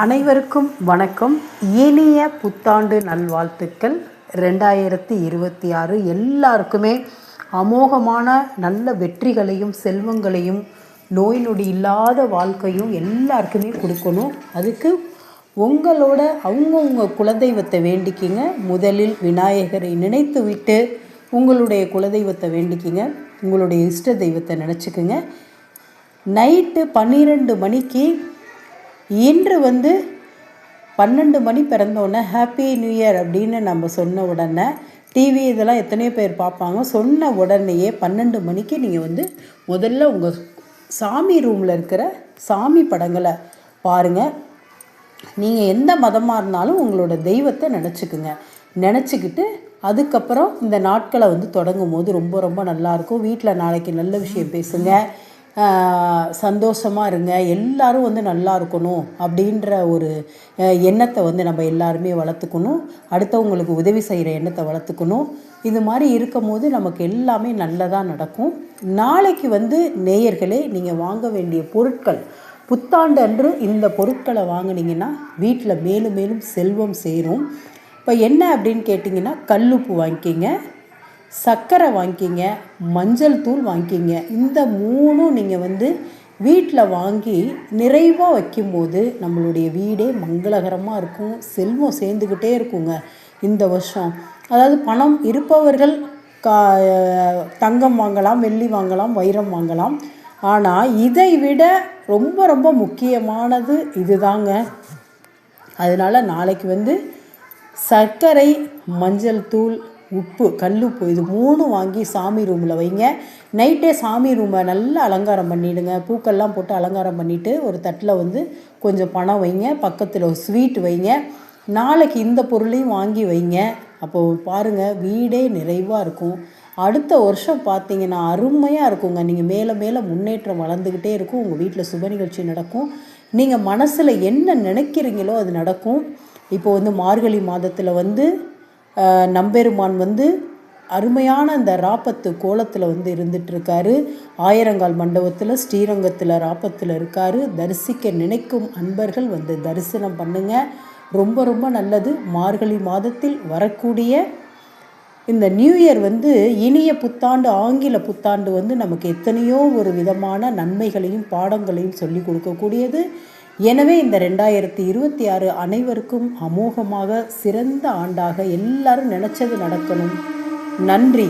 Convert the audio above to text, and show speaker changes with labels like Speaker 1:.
Speaker 1: அனைவருக்கும் வணக்கம். இனிய புத்தாண்டு நல்வாழ்த்துக்கள். 2026 எல்லாருக்குமே அமோகமான நல்ல வெற்றிகளையும் செல்வங்களையும் நோய் நொடி இல்லாத வாழ்க்கையும் எல்லாருக்குமே கொடுக்கணும். அதுக்கு உங்களோட அவங்கவுங்க குலதெய்வத்தை வேண்டிக்கிங்க. முதலில் விநாயகரை நினைத்து விட்டு உங்களுடைய குலதெய்வத்தை வேண்டிக்கிங்க. உங்களுடைய இஷ்ட தெய்வத்தை நினச்சிக்குங்க. நைட்டு 12 மணிக்கு இன்று 12 மணி பிறந்தோடனே ஹாப்பி நியூ இயர் அப்படின்னு நம்ம சொன்ன உடனே டிவி இதெல்லாம் எத்தனையோ பேர் பார்ப்பாங்க. சொன்ன உடனேயே 12 மணிக்கு நீங்கள் முதல்ல உங்கள் சாமி ரூமில் இருக்கிற சாமி படங்களை பாருங்கள். நீங்கள் எந்த மதமாக இருந்தாலும் உங்களோட தெய்வத்தை நினச்சிக்கிட்டு அதுக்கப்புறம் இந்த நாட்களை தொடங்கும் போது ரொம்ப ரொம்ப நல்லாயிருக்கும். வீட்டில் நாளைக்கு நல்ல விஷயம் பேசுங்க, சந்தோஷமாக இருங்க, எல்லோரும் நல்லா இருக்கணும் அப்படின்ற ஒரு எண்ணத்தை நம்ம எல்லாருமே வளர்த்துக்கணும். அடுத்தவங்களுக்கு உதவி செய்கிற எண்ணத்தை வளர்த்துக்கணும். இது மாதிரி இருக்கும் போது நமக்கு எல்லாமே நல்லதாக நடக்கும். நாளைக்கு நேயர்களே, நீங்கள் வாங்க வேண்டிய பொருட்கள், புத்தாண்டு அன்று இந்த பொருட்களை வாங்கினீங்கன்னா வீட்டில் மேலும் மேலும் செல்வம் சேரும். இப்போ என்ன அப்படின்னு கேட்டிங்கன்னா, கல்லுப்பு வாங்கிக்கிங்க, சர்க்கரை வாங்கிக்கிங்க, மஞ்சள் தூள் வாங்கிக்கிங்க. இந்த மூணும் நீங்கள் வீட்டில் வாங்கி நிறைவாக வைக்கும்போது நம்மளுடைய வீடே மங்களகரமாக இருக்கும். செல்வம் சேர்ந்துக்கிட்டே இருக்குங்க இந்த வருஷம். அதாவது பணம் இருப்பவர்கள் தங்கம் வாங்கலாம், வெள்ளி வாங்கலாம், வைரம் வாங்கலாம். ஆனால் இதை விட ரொம்ப ரொம்ப முக்கியமானது இதுதாங்க. அதனால் நாளைக்கு சர்க்கரை, மஞ்சள் தூள், உப்பு, கல்லுப்பு இது 3 வாங்கி சாமி ரூமில் வைங்க. நைட்டே சாமி ரூமை நல்லா அலங்காரம் பண்ணிவிடுங்க. பூக்கள்லாம் போட்டு அலங்காரம் பண்ணிவிட்டு ஒரு தட்டில் கொஞ்சம் பணம் வைங்க, பக்கத்தில் ஒரு ஸ்வீட் வைங்க. நாளைக்கு இந்த பொருளையும் வாங்கி வைங்க. அப்போது பாருங்கள், வீடே நிறைவாக இருக்கும். அடுத்த வருஷம் பார்த்தீங்கன்னா அருமையாக இருக்குங்க. நீங்கள் மேலே மேலே முன்னேற்றம் வளர்ந்துக்கிட்டே இருக்கும். உங்கள் வீட்டில் சுப நிகழ்ச்சி நடக்கும். நீங்கள் மனசில் என்ன நினைக்கிறீங்களோ அது நடக்கும். இப்போ மார்கழி மாதத்தில் நம்பெருமான் அருமையான அந்த ராப்பத்து கோலத்தில் இருந்துகிட்ருக்காரு. ஆயிரங்கால் மண்டபத்தில் ஸ்ரீரங்கத்தில் ராப்பத்தில் இருக்கார். தரிசிக்க நினைக்கும் அன்பர்கள் தரிசனம் பண்ணுங்கள். ரொம்ப ரொம்ப நல்லது. மார்கழி மாதத்தில் வரக்கூடிய இந்த நியூ இயர் இனிய புத்தாண்டு, ஆங்கில புத்தாண்டு நமக்கு எத்தனையோ ஒரு விதமான நன்மைகளையும் பாடங்களையும் சொல்லி கொடுக்கக்கூடியது. எனவே இந்த 2026 அனைவருக்கும் அமோகமாக சிறந்த ஆண்டாக எல்லாரும் நினச்சது நடக்கணும். நன்றி.